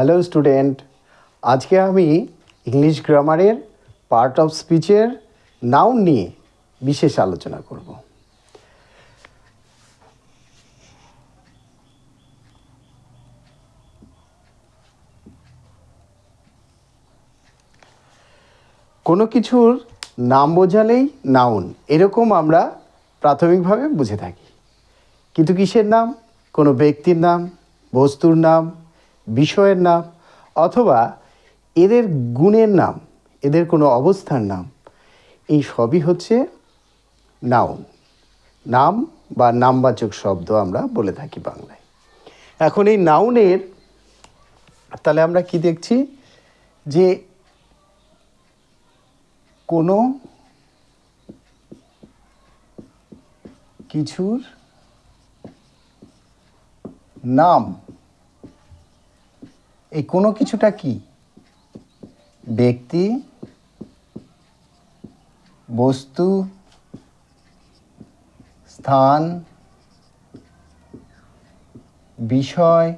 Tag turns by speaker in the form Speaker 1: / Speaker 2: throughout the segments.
Speaker 1: Hello student, আজকে আমি English গ্রামারের পার্ট অফ স্পিচের নাউন নিয়ে বিশেষ আলোচনা করব। কোনো কিছুর নাম বোঝালেই নাউন, এরকম আমরা প্রাথমিকভাবে বুঝে থাকি। কিন্তু কিসের নাম? কোনো ব্যক্তির নাম, বস্তুর নাম, বিষয়ের নাম, অথবা এদের গুণের নাম, এদের কোনো অবস্থার নাম, এই সবই হচ্ছে নাউন। নাম বা নামবাচক শব্দ আমরা বলে থাকি বাংলায়। এখন এই নাউনের তাহলে আমরা কি দেখছি, যে কোনো কিছুর নাম, এই কোনো কিছুটা কি? ব্যক্তি, বস্তু, স্থান, বিষয়,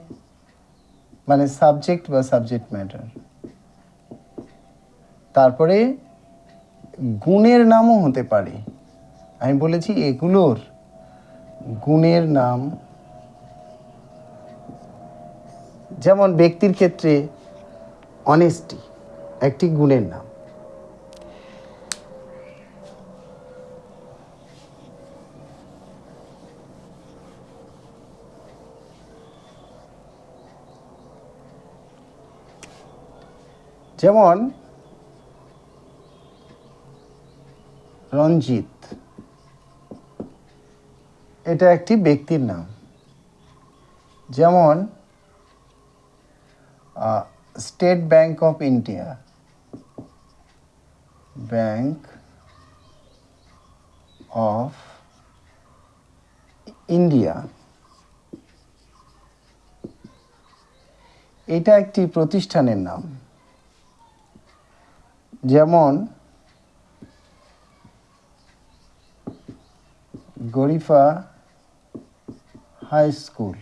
Speaker 1: মানে সাবজেক্ট বা সাবজেক্ট ম্যাটার। তারপরে গুণের নামও হতে পারে। আমি বলেছি এগুলোর গুণের নাম, যেমন ব্যক্তির ক্ষেত্রে অনেস্টি একটি গুণের নাম। যেমন রঞ্জিত, এটা একটি ব্যক্তির নাম। যেমন state bank of India, bank of India, এটা একটি প্রতিষ্ঠানের নাম। যেমন গরিফা হাই স্কুল,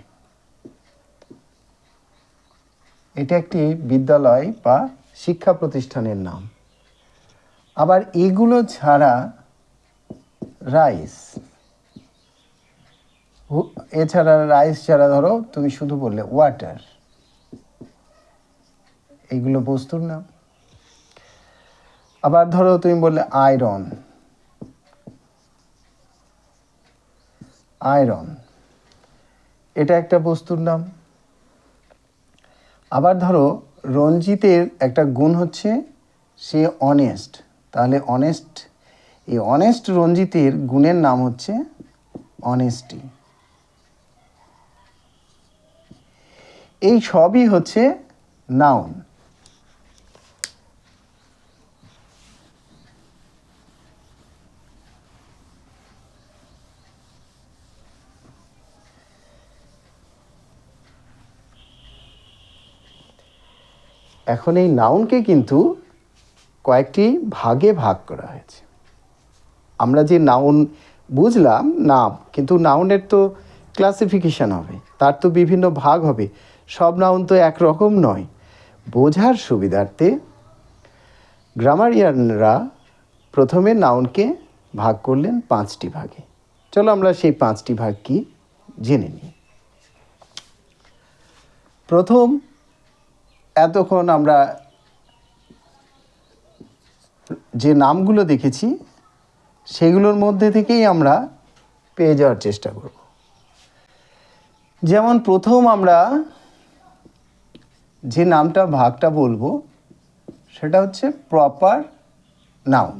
Speaker 1: এটা একটি বিদ্যালয় বা শিক্ষা প্রতিষ্ঠানের নাম। আবার এগুলো ছাড়া রাইস, এছাড়া রাইস ছাড়া ধরো তুমি শুধু বললে ওয়াটার, এইগুলো বস্তুর নাম। আবার ধরো তুমি বললে আয়রন, আয়রন এটা একটা বস্তুর নাম। আবার ধরো রঞ্জিতের একটা গুণ হচ্ছে সে অনেস্ট, তাহলে অনেস্ট, এই অনেস্ট রঞ্জিতের গুণের নাম হচ্ছে অনেস্টি। এই সবই হচ্ছে নাউন। এখন এই নাউনকে কিন্তু কয়েকটি ভাগে ভাগ করা হয়েছে। আমরা যে নাউন বুঝলাম নাম, কিন্তু নাউনের তো ক্লাসিফিকেশন হবে, তার তো বিভিন্ন ভাগ হবে, সব নাউন তো একরকম নয়। বোঝার সুবিধার্থে গ্রামারিয়ানরা প্রথমে নাউনকে ভাগ করলেন 5টি ভাগে। চলো আমরা সেই 5টি ভাগ কি জেনে নিই। প্রথম, এতক্ষণ আমরা যে নামগুলো দেখেছি সেগুলোর মধ্যে থেকেই আমরা পেয়ে যাওয়ার চেষ্টা করব। যেমন প্রথম আমরা যে নামটা ভাগটা বলবো সেটা হচ্ছে প্রপার নাউন।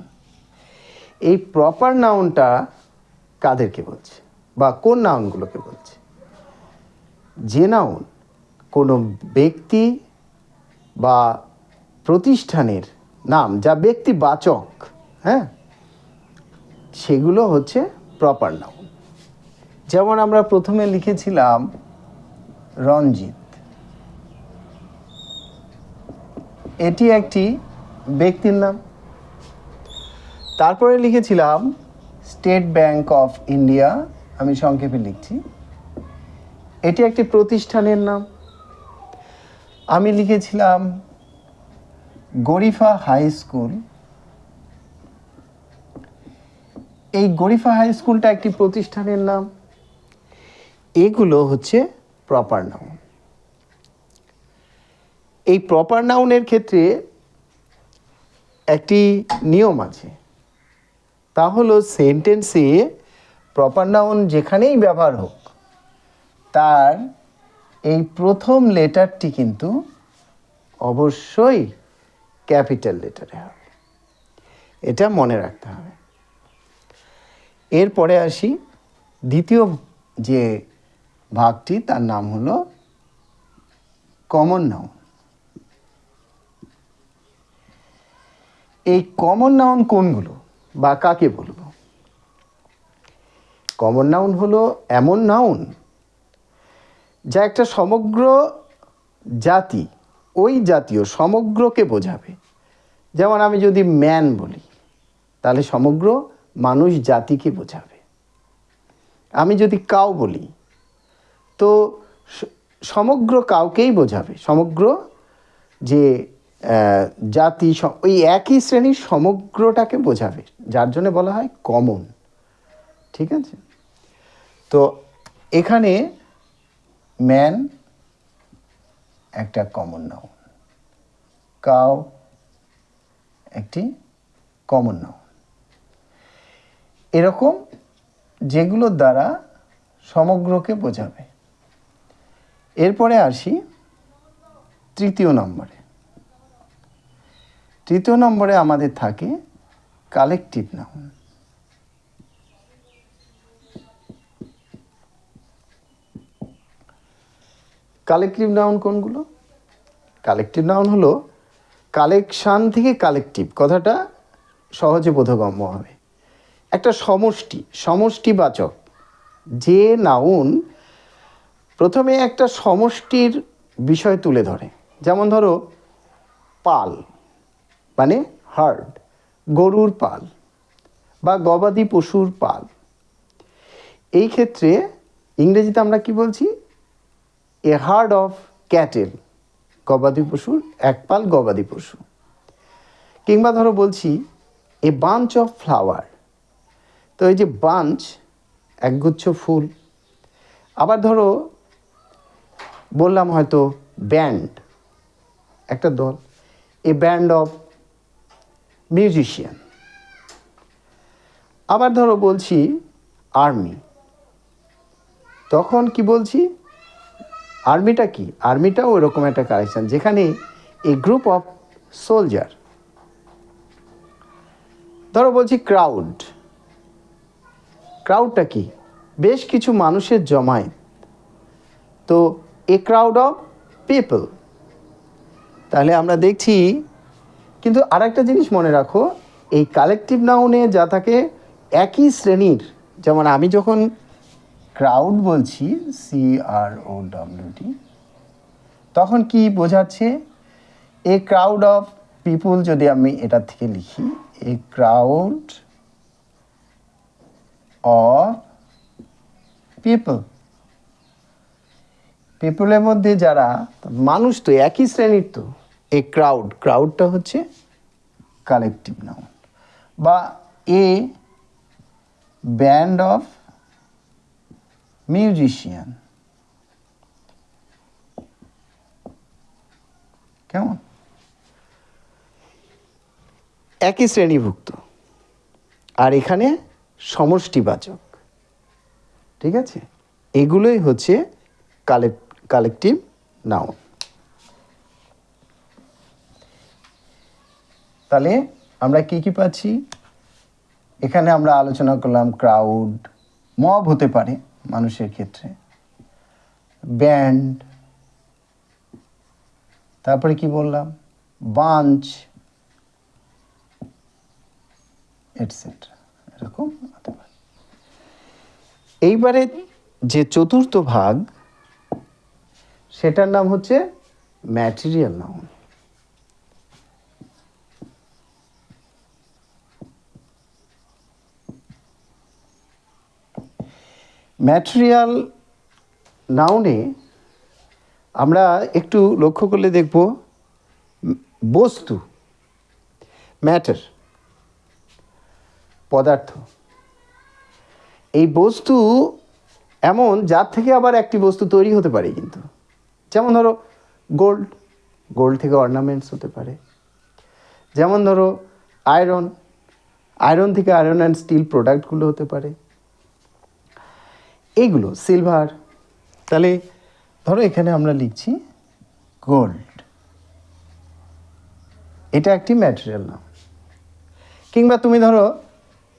Speaker 1: এই প্রপার নাউনটা কাদেরকে বলছে বা কোন নাউনগুলোকে বলছে? যে নাউন কোনো ব্যক্তি বা প্রতিষ্ঠানের নাম যা ব্যক্তিবাচক, হ্যাঁ, সেগুলো হচ্ছে প্রপার নাউন। যেমন আমরা প্রথমে লিখেছিলাম রঞ্জিত, এটি একটি ব্যক্তির নাম। তারপরে লিখেছিলাম স্টেট ব্যাংক অফ ইন্ডিয়া, আমি সংক্ষেপে লিখছি, এটি একটি প্রতিষ্ঠানের নাম। আমি লিখেছিলাম গরিফা হাই স্কুল। এই গরিফা হাই স্কুলটা একটি প্রতিষ্ঠানের নাম। এগুলো হচ্ছে প্রপার নাউন। এই প্রপার নাউনের ক্ষেত্রে একটি নিয়ম আছে, তা হলো সেন্টেন্সে প্রপার নাউন যেখানেই ব্যবহার হোক তার এই প্রথম লেটারটি কিন্তু অবশ্যই ক্যাপিটাল লেটারে হবে, এটা মনে রাখতে হবে। এরপরে আসি দ্বিতীয় যে ভাগটি, তার নাম হলো কমন নাউন। এই কমন নাউন কোনগুলো বা কাকে বলবো? কমন নাউন হলো এমন নাউন যা একটা সমগ্র জাতি, ওই জাতীয় সমগ্রকে বোঝাবে। যেমন আমি যদি ম্যান বলি তাহলে সমগ্র মানুষ জাতিকে বোঝাবে। আমি যদি কাউ বলি তো সমগ্র কাউকেই বোঝাবে, সমগ্র যে জাতি, ওই একই শ্রেণীর সমগ্রটাকে বোঝাবে, যার জন্য বলা হয় কমন। ঠিক আছে? তো এখানে ম্যান একটা কমন নাউন, কাউ একটি কমন নাউন, এরকম যেগুলোর দ্বারা সমগ্রকে বোঝাবে। এরপরে আসি তৃতীয় নম্বরে। তৃতীয় নম্বরে আমাদের থাকে কালেকটিভ নাউন। কালেকটিভ নাউন কোনগুলো? কালেকটিভ নাউন হলো কালেকশান থেকে কালেকটিভ, কথাটা সহজে বোধগম্য হবে। একটা সমষ্টি, সমষ্টিবাচক যে নাউন প্রথমে একটা সমষ্টির বিষয় তুলে ধরে। যেমন ধরো পাল মানে হার্ড, গরুর পাল বা গবাদি পশুর পাল। এই ক্ষেত্রে ইংরেজিতে আমরা কি বলছি? এ হার্ড অফ ক্যাটেল, গবাদি পশুর এক পাল গবাদি পশু। কিংবা ধরো বলছি এ বাঞ্চ অফ ফ্লাওয়ার, তো এই যে বাঞ্চ একগুচ্ছ ফুল। আবার ধরো বললাম হয়তো ব্যান্ড একটা দল, এ ব্যান্ড অফ মিউজিশিয়ান। আবার ধরো বলছি আর্মি, তখন কি বলছি? আর্মিটা কি? আর্মিটাও ওইরকম একটা কালেকশন যেখানে এ গ্রুপ অফ সোলজার। ধরো বলছি ক্রাউড, ক্রাউডটা কি? বেশ কিছু মানুষের জমায়েত, তো এ ক্রাউড অফ পিপল। তাহলে আমরা দেখছি, কিন্তু আরেকটা জিনিস মনে রাখো, এই কালেকটিভ নাউনে যা থাকে একই শ্রেণীর। যেমন আমি যখন ক্রাউড বলছি, CROWD, তখন কি বোঝাচ্ছে? A crowd of people. যদি আমি এটা থেকে লিখি এ ক্রাউড অফ পিপল, পিপলের মধ্যে যারা মানুষ, তো একই শ্রেণীর, তো এ ক্রাউড, ক্রাউডটা হচ্ছে কালেকটিভ নাউন। বা এ ব্যান্ড অফ মিউজিশিয়ান, কেমন? একই শ্রেণীভুক্ত, আর এখানে সমষ্টিবাচক। ঠিক আছে? এগুলোই হচ্ছে কালেকটিভ নাউন। তাহলে আমরা কি কি পাচ্ছি? এখানে আমরা আলোচনা করলাম ক্রাউড, মব হতে পারে মানুষের ক্ষেত্রে, ব্যান্ড, তারপরে কি বললাম? বাঞ্চ, এটসেট্রা, এরকম হতে পারে। এইবারে যে চতুর্থ ভাগ, সেটার নাম হচ্ছে ম্যাটেরিয়াল নাউন। ম্যাটেরিয়াল নাউনে আমরা একটু লক্ষ্য করলে দেখব বস্তু, ম্যাটার, পদার্থ, এই বস্তু এমন যার থেকে আবার একটি বস্তু তৈরি হতে পারে। কিন্তু যেমন ধরো গোল্ড, গোল্ড থেকে অর্নামেন্টস হতে পারে। যেমন ধরো আয়রন, আয়রন থেকে আয়রন অ্যান্ড স্টিল প্রোডাক্টগুলো হতে পারে। এইগুলো সিলভার। তাহলে ধরো এখানে আমরা লিখছি গোল্ড, এটা একটি ম্যাটেরিয়াল নাম। কিংবা তুমি ধরো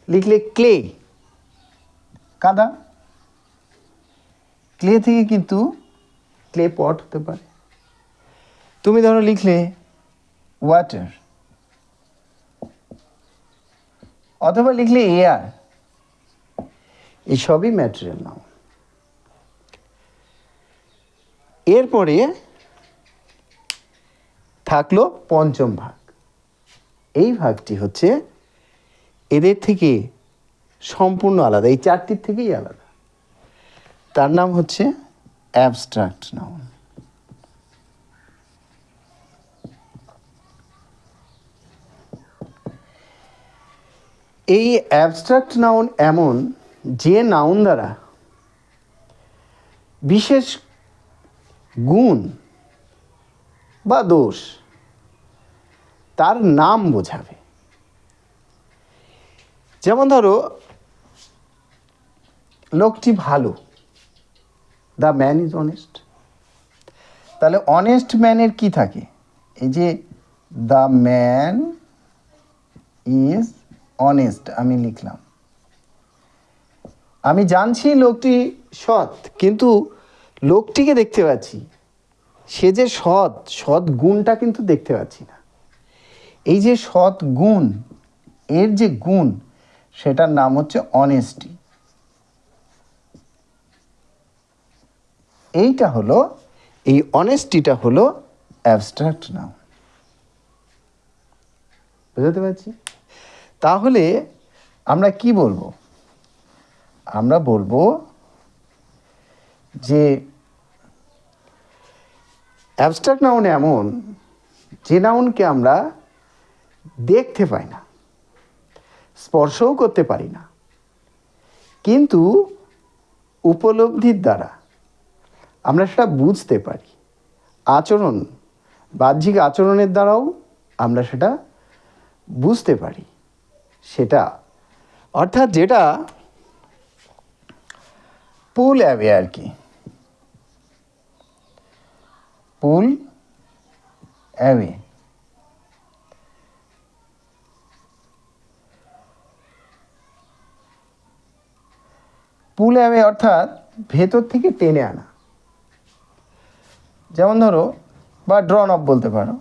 Speaker 1: লিখলে ক্লে, কাদা, ক্লে থেকে কিন্তু ক্লে পট হতে পারে। তুমি ধরো লিখলে ওয়াটার, অথবা লিখলে এয়ার, এইসবই ম্যাটেরিয়াল নাম। এরপরে থাকলো পঞ্চম ভাগ। এই ভাগটি হচ্ছে এদের থেকে সম্পূর্ণ আলাদা, এই চারটির থেকেই আলাদা। তার নাম হচ্ছে অ্যাবস্ট্রাক্ট নাউন। এই অ্যাবস্ট্রাক্ট নাউন এমন যে নাউন দ্বারা বিশেষ গুণ বা দোষ তার নাম বোঝাবে। যেমন ধরো লোকটি ভালো, দ্য ম্যান ইজ অনেস্ট। তাহলে অনেস্ট ম্যানের কি থাকে? এই যে দ্য ম্যান ইজ অনেস্ট আমি লিখলাম, আমি জানছি লোকটি সৎ, কিন্তু লোকটিকে দেখতে পাচ্ছি, সে যে সৎ, সৎ গুণটা কিন্তু দেখতে পাচ্ছি না। এই যে সৎ গুণ, এর যে গুণ, সেটার নাম হচ্ছে অনেস্টি। এইটা হলো, এই অনেস্টিটা হলো অ্যাবস্ট্রাক্ট নাউন। বুঝতে পারছি? তাহলে আমরা কি বলবো? আমরা বলবো যে অ্যাবস্ট্রাক্ট নাউন এমন যে নাউনকে আমরা দেখতে পাই না, স্পর্শও করতে পারি না, কিন্তু উপলব্ধির দ্বারা আমরা সেটা বুঝতে পারি। আচরণ, বাহ্যিক আচরণের দ্বারাও আমরা সেটা বুঝতে পারি। সেটা অর্থাৎ যেটা পুল অ্যাওয়ে আর কি, পুল অ্যাওয়ে। পুল অ্যাওয়ে অর্থাৎ ভেতর থেকে টেনে আনা। যেমন ধরো, বা ড্রন অফ বলতে পারো।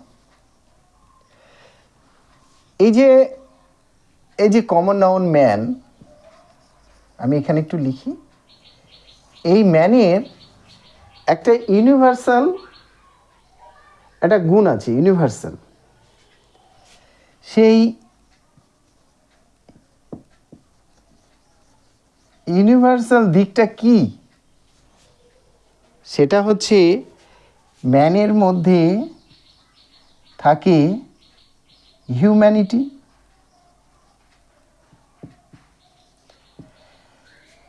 Speaker 1: এই যে কমন নাউন ম্যান, আমি এখানে একটু লিখি। এই ম্যানের একটা ইউনিভার্সাল একটা গুণ আছে, ইউনিভার্সাল। সেই ইউনিভার্সাল দিকটা কি? সেটা হচ্ছে ম্যানের মধ্যে থাকে হিউম্যানিটি,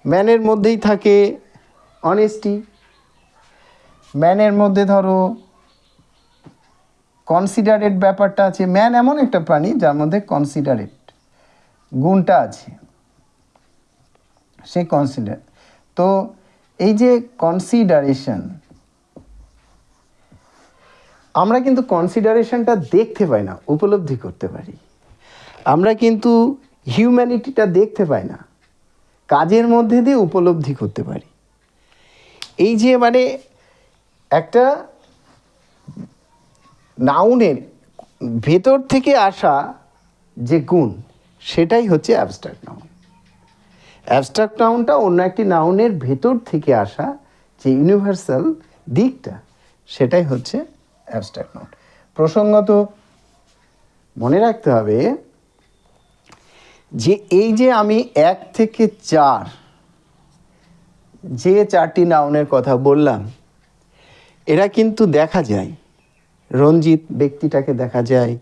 Speaker 1: ম্যানের মধ্যেই থাকে অনেস্টি, ম্যানের মধ্যে ধরো কনসিডারেট ব্যাপারটা আছে। ম্যান এমন একটা প্রাণী যার মধ্যে কনসিডারেট গুণটা আছে, সে কনসিডার। তো এই যে কনসিডারেশন, আমরা কিন্তু কনসিডারেশনটা দেখতে পাই না, উপলব্ধি করতে পারি। আমরা কিন্তু হিউম্যানিটিটা দেখতে পাই না, কাজের মধ্যে দিয়ে উপলব্ধি করতে পারি। এই যে মানে একটা নাউনের ভেতর থেকে আসা যে গুণ, সেটাই হচ্ছে অ্যাবস্ট্রাক্ট নাউন। অ্যাবস্ট্রাক্ট নাউনটা অন্য একটি নাউনের ভেতর থেকে আসা যে ইউনিভার্সাল দিকটা, সেটাই হচ্ছে অ্যাবস্ট্রাক্ট নাউন। প্রসঙ্গত মনে রাখতে হবে যে এই যে আমি 1 থেকে 4 যে 4টি নাউনের কথা বললাম, এরা কিন্তু দেখা যায়, রঞ্জিত ব্যক্তিটাকে দেখা যায়,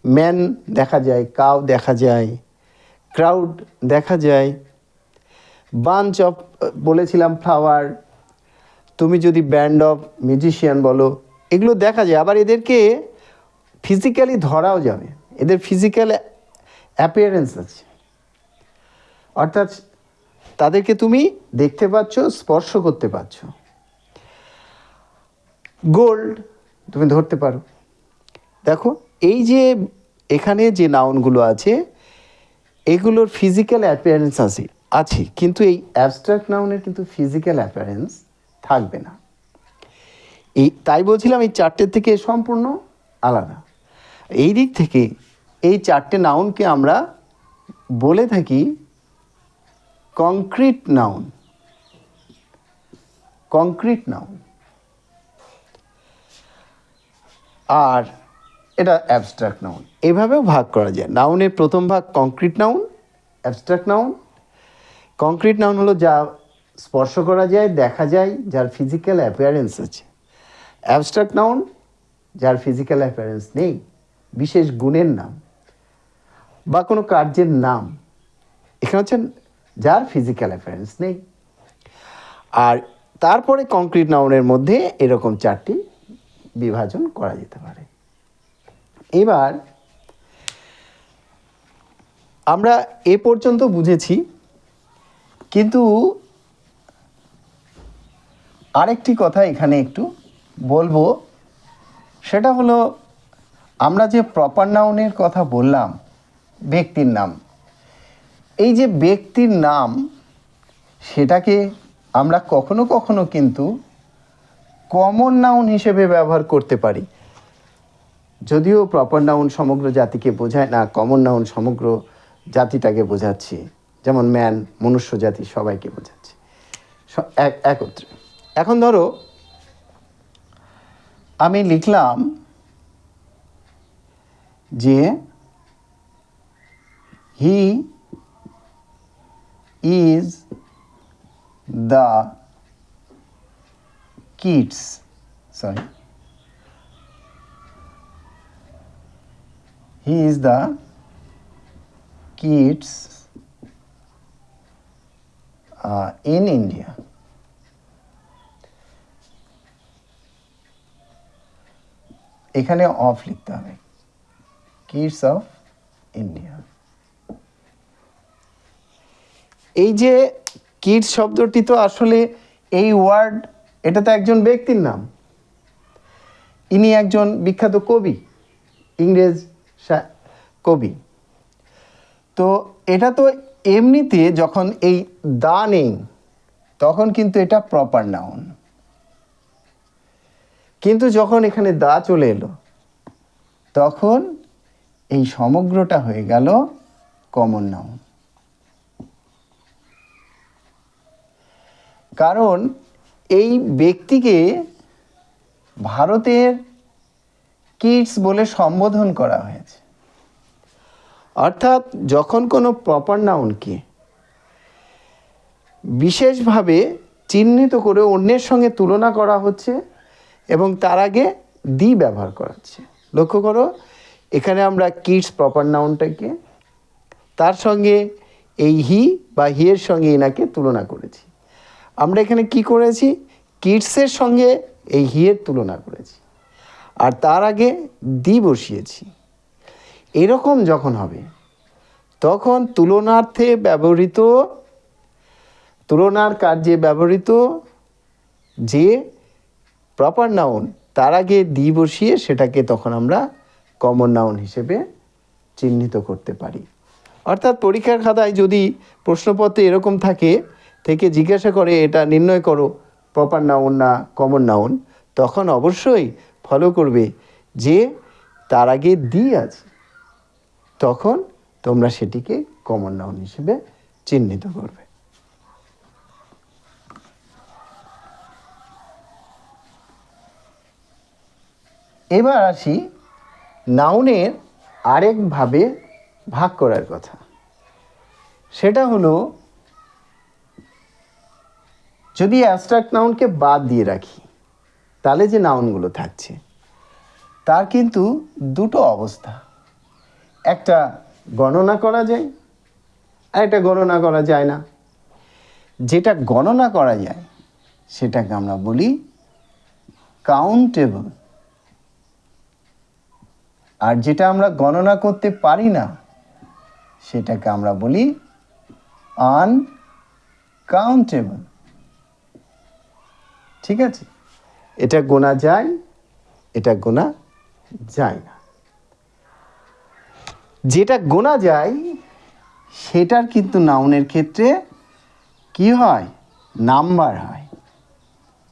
Speaker 1: ম্যান দেখা যায়, কাউ দেখা যায়, ক্রাউড দেখা যায়, বাঞ্চ অফ বলেছিলাম ফ্লাওয়ার, তুমি যদি ব্যান্ড অফ মিউজিশিয়ান বলো, এগুলো দেখা যায়। আবার এদেরকে ফিজিক্যালি ধরাও যাবে, এদের ফিজিক্যাল অ্যাপিয়ারেন্স আছে, অর্থাৎ তাদেরকে তুমি দেখতে পাচ্ছ, স্পর্শ করতে পারছো। গোল্ড তুমি ধরতে পারো। দেখো এই যে এখানে যে নাউনগুলো আছে এগুলোর ফিজিক্যাল অ্যাপিয়ারেন্স আছে, কিন্তু এই অ্যাবস্ট্রাক্ট নাউনের কিন্তু ফিজিক্যাল অ্যাপিয়ারেন্স থাকবে না। তাই বলছিলাম এই চারটের থেকে সম্পূর্ণ আলাদা। এই দিক থেকে এই চারটে নাউনকে আমরা বলে থাকি কংক্রিট নাউন। আর এটা অ্যাবস্ট্রাক্ট নাউন। এভাবেও ভাগ করা যায়। নাউনের প্রথম ভাগ concrete noun, abstract noun. Concrete noun হলো যা স্পর্শ করা যায়, দেখা যায়, যার ফিজিক্যাল অ্যাপিয়ারেন্স আছে। অ্যাবস্ট্রাক্ট নাউন যার ফিজিক্যাল অ্যাপিয়ারেন্স নেই, বিশেষ গুণের নাম বা কোনো কার্যের নাম, এখানে হচ্ছে যার ফিজিক্যাল অ্যাপিয়ারেন্স নেই। আর তারপরে কংক্রিট নাউনের মধ্যে এরকম চারটি বিভাজন করা যেতে পারে। এবার আমরা এ পর্যন্ত বুঝেছি, কিন্তু আরেকটি কথা এখানে একটু বলবো, সেটা হলো আমরা যে প্রপার নাউনের কথা বললাম, ব্যক্তির নাম, এই যে ব্যক্তির নাম সেটাকে আমরা কখনো কখনো কিন্তু কমন নাউন হিসেবে ব্যবহার করতে পারি। যদিও প্রপার নাউন সমগ্র জাতিকে বোঝায় না, কমন নাউন সমগ্র জাতিটাকে বোঝাচ্ছে, যেমন ম্যান, মনুষ্য জাতি সবাইকে বোঝাচ্ছে একত্রে। এখন ধরো আমি লিখলাম যে he is the kids, he is the kids in India. এখানে অফ লিখতে হবে, কিডস অফ ইন্ডিয়া। এই যে কিডস শব্দটি তো আসলে এই ওয়ার্ড, এটা তো একজন ব্যক্তির নাম। ইনি একজন বিখ্যাত কবি, ইংরেজ কবি। তো এটা তো এমনিতে যখন এই দা নেই তখন কিন্তু এটা প্রপার নাউন, কিন্তু যখন এখানে দা চলে এলো তখন এই সমগ্রটা হয়ে গেল কমন নাউন। কারণ এই ব্যক্তিকে ভারতের কিডস বলে সম্বোধন করা হয়েছে। অর্থাৎ যখন কোনো প্রপার নাউনকে বিশেষভাবে চিহ্নিত করে অন্যের সঙ্গে তুলনা করা হচ্ছে এবং তার আগে দি ব্যবহার করা হচ্ছে। লক্ষ্য করো, এখানে আমরা কিডস প্রপার নাউনটাকে তার সঙ্গে এই হি বা হিয়ের সঙ্গে এনাকে তুলনা করেছি। আমরা এখানে কি করেছি, কিডসের সঙ্গে এই হিয়ের তুলনা করেছি আর তার আগে দি বসিয়েছি। এরকম যখন হবে তখন তুলনার্থে ব্যবহৃত, তুলনার কার্যে ব্যবহৃত যে প্রপার নাউন তার আগে দি বসিয়ে সেটাকে তখন আমরা কমন নাউন হিসেবে চিহ্নিত করতে পারি। অর্থাৎ পরীক্ষার খাতায় যদি প্রশ্নপত্রে এরকম থেকে জিজ্ঞাসা করে এটা নির্ণয় করো প্রপার নাউন না কমন নাউন, তখন অবশ্যই ফলো করবে যে তার আগে দি আছে, তখন তোমরা সেটিকে কমন নাউন হিসেবে চিহ্নিত করবে। এবার আসি নাউনের আরেকভাবে ভাগ করার কথা। সেটা হলো যদি অ্যাবস্ট্রাক্ট নাউনকে বাদ দিয়ে রাখি তাহলে যে নাউনগুলো থাকছে তার কিন্তু দুটো অবস্থা, একটা গণনা করা যায় আর একটা গণনা করা যায় না। যেটা গণনা করা যায় সেটাকে আমরা বলি কাউন্টেবল, আর যেটা আমরা গণনা করতে পারি না সেটাকে আমরা বলি আনকাউন্টেবল। ঠিক আছে, এটা গোনা যায়, এটা গোনা যায় না। যেটা গোনা যায় সেটার কিন্তু নাউনের ক্ষেত্রে কি হয়, নাম্বার হয়।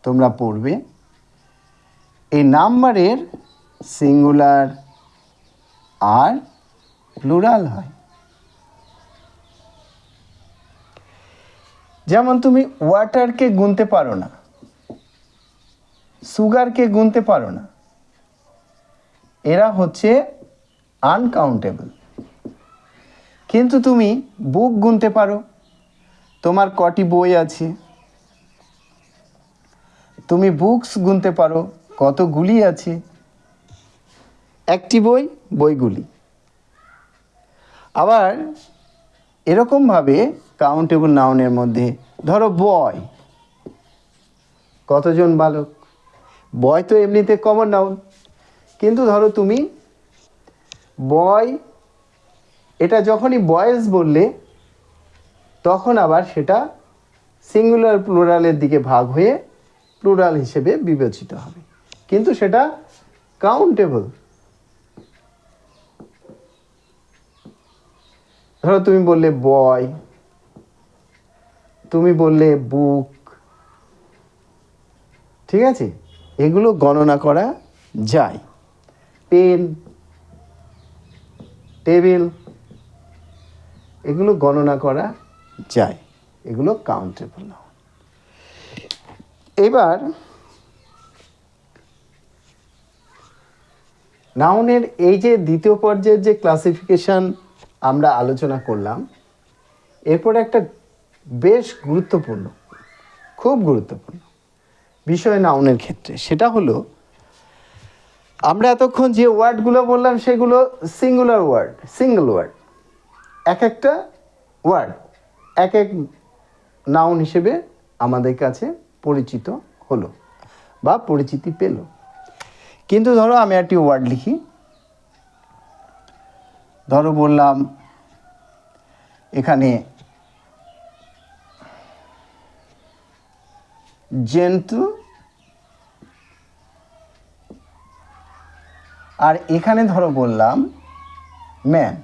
Speaker 1: তোমরা পড়বে এই নাম্বারের সিঙ্গুলার আর প্লুরাল হয়। যেমন তুমি ওয়াটারকে গুনতে পারো না, সুগারকে গুনতে পারো না, এরা হচ্ছে আনকাউন্টেবল। কিন্তু তুমি বুক গুনতে পারো, তোমার কটি বই আছে, তুমি বুকস গুনতে পারো কতগুলি আছে, একটি বই, বইগুলি। আবার এরকমভাবে কাউন্টেবল নাউনের মধ্যে ধরো বয়, কতজন বালক, বয় তো এমনিতে কমন নাউন, কিন্তু ধরো তুমি বয়, এটা যখনই বয়েজ বললে তখন আবার সেটা সিঙ্গুলার প্লুরালের দিকে ভাগ হয়ে প্লুরাল হিসেবে বিবেচিত হবে, কিন্তু সেটা কাউন্টেবল। ধরো তুমি বললে বয়, তুমি বললে বুক, ঠিক আছে, এগুলো গণনা করা যায়। পেন, টেবিল, এগুলো গণনা করা যায়, এগুলো কাউন্টেবল নাউন। এবার নাউনের এই যে দ্বিতীয় পর্যায়ের যে ক্লাসিফিকেশন আমরা আলোচনা করলাম, এরপর একটা বেশ গুরুত্বপূর্ণ, খুব গুরুত্বপূর্ণ বিষয় নাউনের ক্ষেত্রে, সেটা হলো আমরা এতক্ষণ যে ওয়ার্ডগুলো বললাম সেগুলো সিঙ্গুলার ওয়ার্ড, সিঙ্গল ওয়ার্ড, এক একটা ওয়ার্ড এক এক নাউন হিসেবে আমাদের কাছে পরিচিত হলো বা পরিচিতি পেল। কিন্তু ধরো আমি একটি ওয়ার্ড লিখি, ধরো বললাম এখানে জেন্টল, আর এখানে ধরো বললাম ম্যান।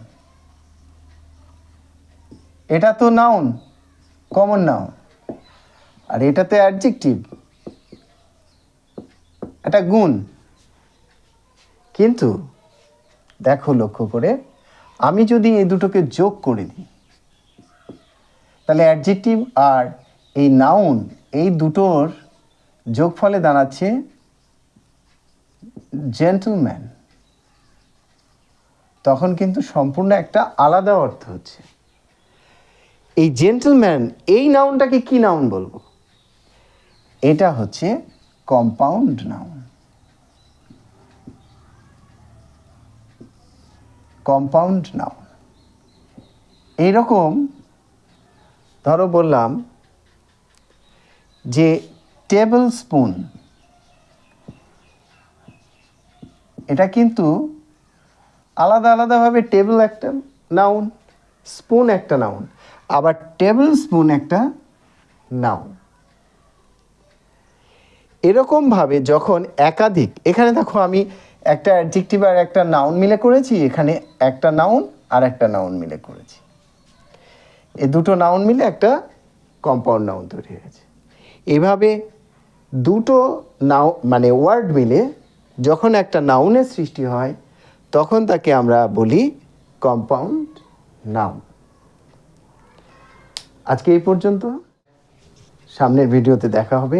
Speaker 1: এটা তো নাউন, কমন নাউন, আর এটাতে অ্যাডজেক্টিভ, এটা গুণ। কিন্তু দেখো লক্ষ্য করে, আমি যদি এই দুটোকে যোগ করে দিই তাহলে অ্যাডজেক্টিভ আর এই নাউন এই দুটোর যোগফলে দাঁড়াচ্ছে জেন্টলম্যান। তখন কিন্তু সম্পূর্ণ একটা আলাদা অর্থ হচ্ছে। এই জেন্টলম্যান এই নাউনটাকে কি নাউন বলবো? এটা হচ্ছে কম্পাউন্ড নাউন। Compound noun. এইরকম ধরো বললাম যে টেবিল স্পুন, এটা কিন্তু আলাদা আলাদাভাবে টেবিল একটা নাউন, স্পুন একটা নাউন, আবার টেবিল স্পুন একটা নাউন। এরকমভাবে যখন একাধিক, এখানে দেখো আমি একটা অ্যাডজেক্টিভ আর একটা নাউন মিলে করেছি, এখানে একটা নাউন আর একটা নাউন মিলে করেছি, এই দুটো নাউন মিলে একটা কম্পাউন্ড নাউন তৈরি হয়েছে। এভাবে দুটো নাউন মানে ওয়ার্ড মিলে যখন একটা নাউনের সৃষ্টি হয় তখন তাকে আমরা বলি কম্পাউন্ড নাউন। আজকে এই পর্যন্ত, সামনের ভিডিওতে দেখা হবে।